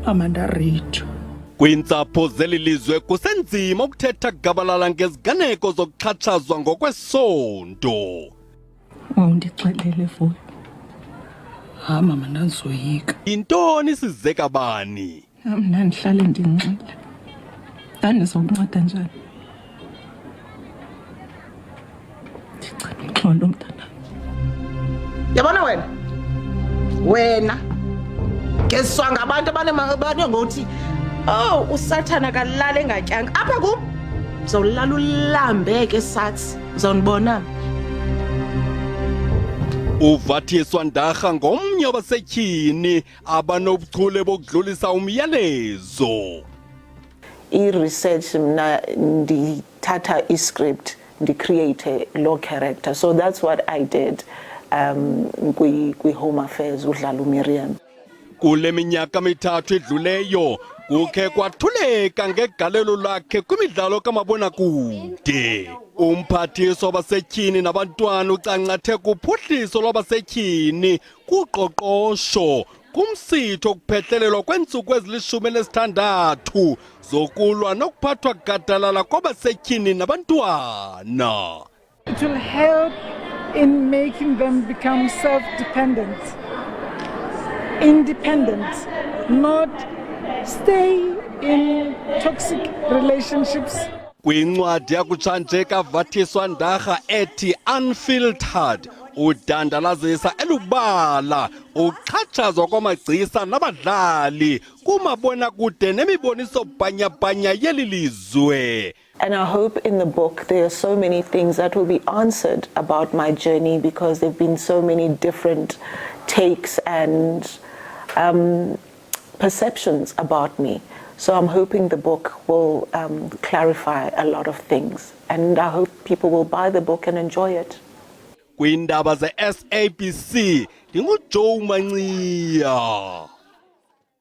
amandarito. Kwiintsapho zeli lizwe kusenzima ukuthetha gabalala ngeziganeko zokuxhatshazwa ngokwesonto. Undixelele vuyo. Mama nandizoyika. Yintoni sizeka bani? Mna ndihlale ndinxile. Ndandizokunceda njani? Ndicela uxolo mntana. Yabona wena keswa ngabantu abane ngokuthi usathana kalala engatyanga apha kum uzolala ulambe ke sathi uzonibona. UVatiswa Ndara ngomnye wabasetyhini abanobuchule bokudlulisa umyalezo. I-research mna ndithatha i-script ndi-create lo character, so that's what I did kwi-Home Affairs udlala uMiriam. Kule minyaka mithathu edluleyo kukhe kwathuleka ngegalelo lakhe kwimidlalo kamabonakude. Umphathiswa wabasetyhini nabantwana ucancathe kuphuhliso lwabasetyhini kuqoqosho kumsitho okuphehlelelwa kweentsuku ezili-16 zokulwa nokuphathwa gadalala kwabasetyhini nabantwana. It will help in making them become self-dependent, independent, not stay in toxic relationships. Kwincwadi yakutshanje kaVatiswa Ndara ethi-Unfiltered udandalazisa elubala uxhatshazwa kwamagcisa nabadlali kumabonakude nemiboniso bhanyabhanya yeli lizwe. And I hope in the book there are so many things that will be answered about my journey, because there have been so many different takes and perceptions about me. So I'm hoping the book will clarify a lot of things, and I hope people will buy the book and enjoy it. Kwiindaba ze SABC ndinguJoe Mancia.